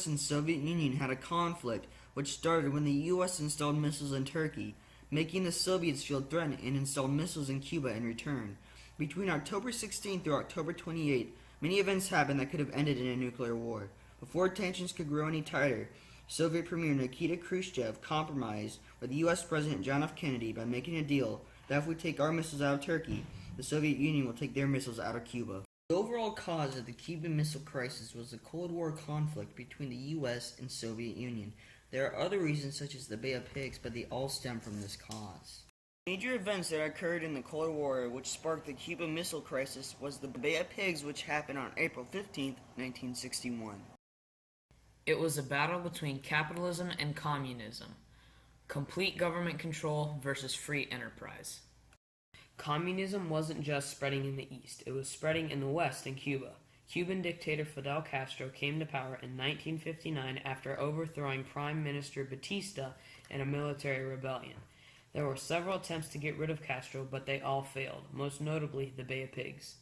U.S. and Soviet Union had a conflict which started when the U.S. installed missiles in Turkey, making the Soviets feel threatened and installed missiles in Cuba in return. Between October 16 through October 28, many events happened that could have ended in a nuclear war. Before tensions could grow any tighter, Soviet Premier Nikita Khrushchev compromised with U.S. President John F. Kennedy by making a deal that if we take our missiles out of Turkey, the Soviet Union will take their missiles out of Cuba. The overall cause of the Cuban Missile Crisis was the Cold War conflict between the U.S. and Soviet Union. There are other reasons such as the Bay of Pigs, but they all stem from this cause. Major events that occurred in the Cold War which sparked the Cuban Missile Crisis was the Bay of Pigs, which happened on April 15, 1961. It was a battle between capitalism and communism. Complete government control versus free enterprise. Communism wasn't just spreading in the East, it was spreading in the West in Cuba. Cuban dictator Fidel Castro came to power in 1959 after overthrowing Prime Minister Batista in a military rebellion. There were several attempts to get rid of Castro, but they all failed, most notably the Bay of Pigs.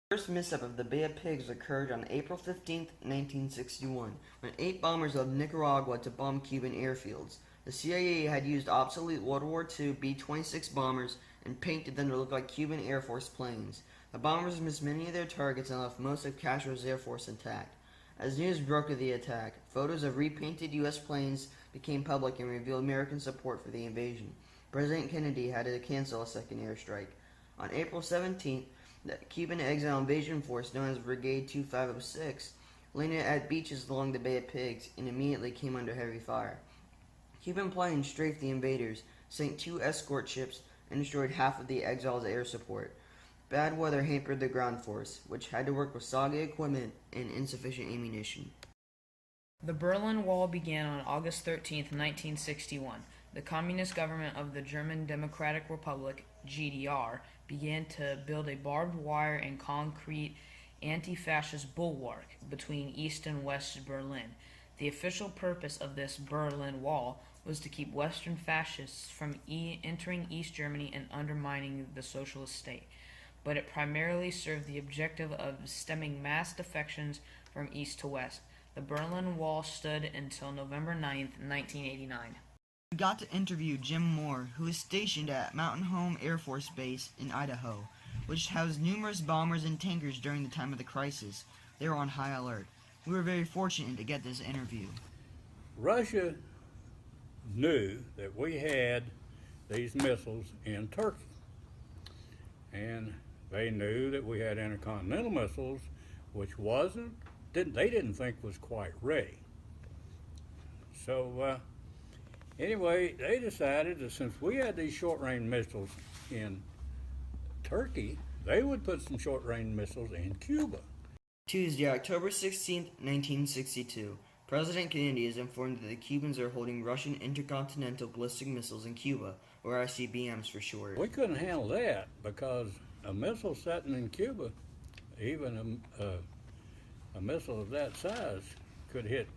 The first mishap of the Bay of Pigs occurred on April 15, 1961, when 8 bombers left Nicaragua to bomb Cuban airfields. The CIA had used obsolete World War II B-26 bombers and painted them to look like Cuban Air Force planes. The bombers missed many of their targets and left most of Castro's Air Force intact. As news broke of the attack, photos of repainted U.S. planes became public and revealed American support for the invasion. President Kennedy had to cancel a second airstrike. On April 17th, the Cuban exile invasion force known as Brigade 2506 landed at beaches along the Bay of Pigs and immediately came under heavy fire. Cuban planes strafed the invaders, sank 2 escort ships, and destroyed half of the exiles' air support. Bad weather hampered the ground force, which had to work with soggy equipment and insufficient ammunition. The Berlin Wall began on August 13, 1961. The communist government of the German Democratic Republic, GDR, began to build a barbed wire and concrete anti-fascist bulwark between East and West Berlin. The official purpose of this Berlin Wall was to keep Western fascists from entering East Germany and undermining the socialist state, but it primarily served the objective of stemming mass defections from East to West. The Berlin Wall stood until November 9, 1989. We got to interview Jim Moore, who is stationed at Mountain Home Air Force Base in Idaho, which housed numerous bombers and tankers during the time of the crisis. They were on high alert. We were very fortunate to get this interview. Russia knew that we had these missiles in Turkey, and they knew that we had intercontinental missiles, which they didn't think was quite ready. So anyway, they decided that since we had these short-range missiles in Turkey, they would put some short-range missiles in Cuba. Tuesday, October 16, 1962. President Kennedy is informed that the Cubans are holding Russian intercontinental ballistic missiles in Cuba, or ICBMs for short. We couldn't handle that because a missile sitting in Cuba, even a missile of that size, could hit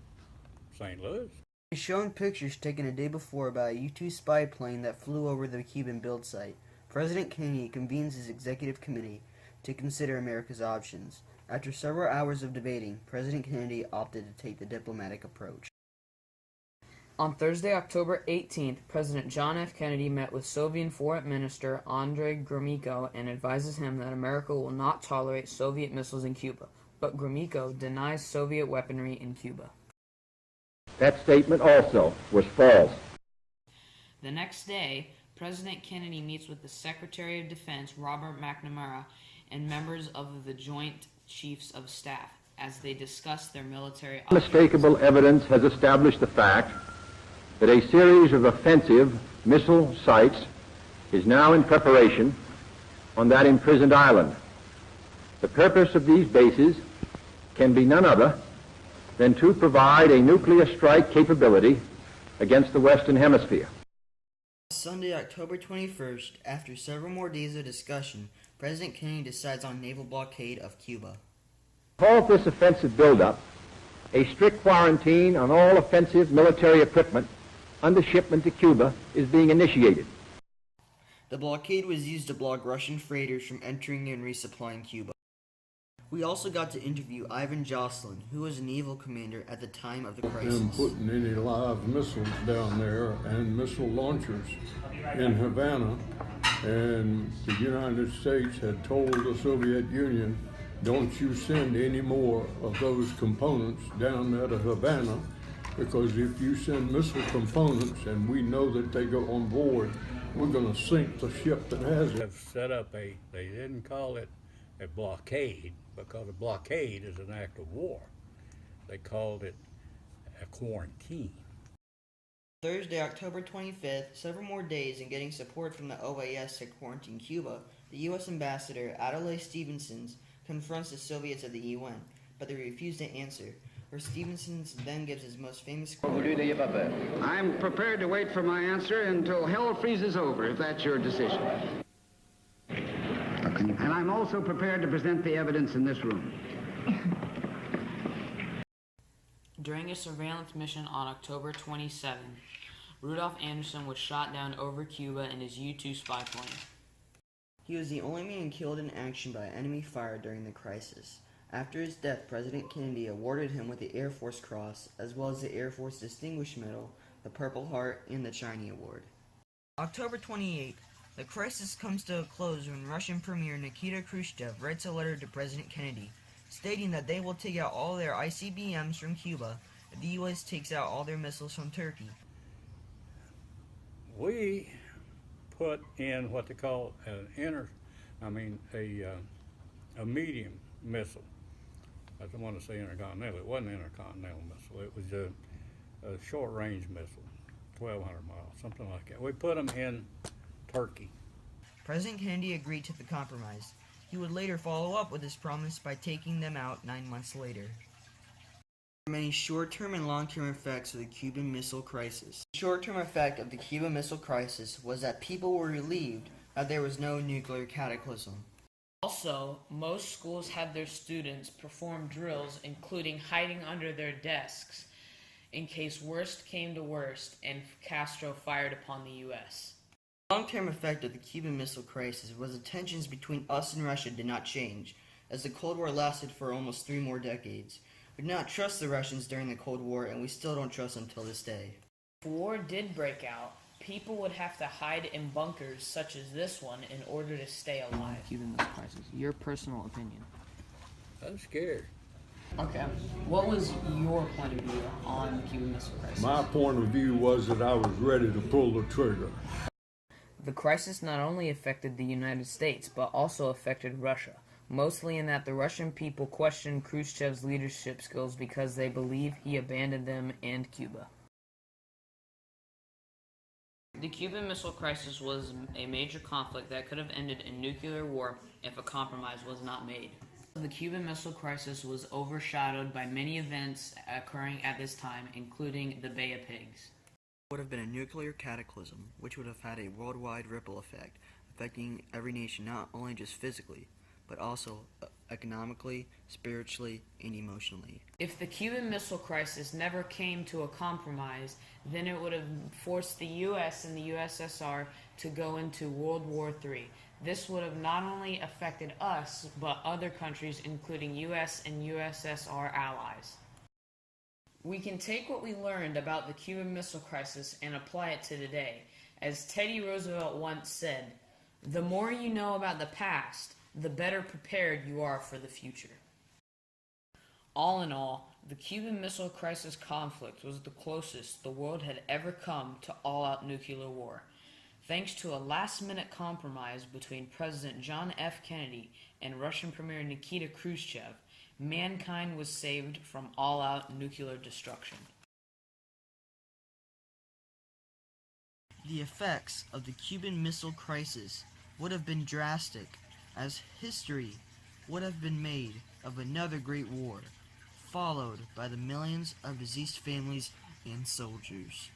St. Louis. He's showing pictures taken a day before by a U-2 spy plane that flew over the Cuban build site. President Kennedy convenes his executive committee to consider America's options. After several hours of debating, President Kennedy opted to take the diplomatic approach. On Thursday, October 18th, President John F. Kennedy met with Soviet Foreign Minister Andrei Gromyko and advises him that America will not tolerate Soviet missiles in Cuba, but Gromyko denies Soviet weaponry in Cuba. That statement also was false. The next day, President Kennedy meets with the Secretary of Defense, Robert McNamara, and members of the Joint Chiefs of Staff as they discuss their military options. Unmistakable evidence has established the fact that a series of offensive missile sites is now in preparation on that imprisoned island. The purpose of these bases can be none other than to provide a nuclear strike capability against the Western Hemisphere. Sunday, October 21st, after several more days of discussion, President Kennedy decides on naval blockade of Cuba. To halt this offensive buildup, a strict quarantine on all offensive military equipment under shipment to Cuba is being initiated. The blockade was used to block Russian freighters from entering and resupplying Cuba. We also got to interview Ivan Jocelyn, who was a naval commander at the time of the crisis. Them putting any live missiles down there and missile launchers in Havana, and the United States had told the Soviet Union, don't you send any more of those components down there to Havana, because if you send missile components and we know that they go on board, we're going to sink the ship that has it. Have set up they didn't call it a blockade, because a blockade is an act of war. They called it a quarantine. Thursday, October 25th, several more days in getting support from the OAS to quarantine Cuba, the U.S. Ambassador Adlai Stevenson confronts the Soviets at the UN, but they refuse to answer, where Stevenson then gives his most famous quote. I'm prepared to wait for my answer until hell freezes over, if that's your decision. And I'm also prepared to present the evidence in this room. During a surveillance mission on October 27, Rudolph Anderson was shot down over Cuba in his U-2 spy plane. He was the only man killed in action by enemy fire during the crisis. After his death, President Kennedy awarded him with the Air Force Cross, as well as the Air Force Distinguished Medal, the Purple Heart, and the Chinese Award. October 28th. The crisis comes to a close when Russian Premier Nikita Khrushchev writes a letter to President Kennedy, stating that they will take out all their ICBMs from Cuba if the U.S. takes out all their missiles from Turkey. We put in what they call a medium missile. I don't want to say intercontinental. It wasn't an intercontinental missile. It was a short-range missile, 1,200 miles, something like that. We put them in Turkey. President Kennedy agreed to the compromise. He would later follow up with his promise by taking them out 9 months later. There are many short-term and long-term effects of the Cuban Missile Crisis. The short-term effect of the Cuban Missile Crisis was that people were relieved that there was no nuclear cataclysm. Also, most schools had their students perform drills, including hiding under their desks, in case worst came to worst and Castro fired upon the U.S. The long-term effect of the Cuban Missile Crisis was the tensions between us and Russia did not change, as the Cold War lasted for almost 3 more decades. We did not trust the Russians during the Cold War, and we still don't trust them till this day. If war did break out, people would have to hide in bunkers such as this one in order to stay alive. Cuban Missile Crisis. Your personal opinion. I'm scared. Okay. What was your point of view on the Cuban Missile Crisis? My point of view was that I was ready to pull the trigger. The crisis not only affected the United States, but also affected Russia, mostly in that the Russian people questioned Khrushchev's leadership skills because they believe he abandoned them and Cuba. The Cuban Missile Crisis was a major conflict that could have ended in nuclear war if a compromise was not made. The Cuban Missile Crisis was overshadowed by many events occurring at this time, including the Bay of Pigs. It would have been a nuclear cataclysm, which would have had a worldwide ripple effect, affecting every nation not only just physically, but also economically, spiritually, and emotionally. If the Cuban Missile Crisis never came to a compromise, then it would have forced the U.S. and the USSR to go into World War III. This would have not only affected us, but other countries, including U.S. and USSR allies. We can take what we learned about the Cuban Missile Crisis and apply it to today. As Teddy Roosevelt once said, "The more you know about the past, the better prepared you are for the future." All in all, the Cuban Missile Crisis conflict was the closest the world had ever come to all-out nuclear war. Thanks to a last-minute compromise between President John F. Kennedy and Russian Premier Nikita Khrushchev, mankind was saved from all-out nuclear destruction. The effects of the Cuban Missile Crisis would have been drastic, as history would have been made of another great war, followed by the millions of deceased families and soldiers.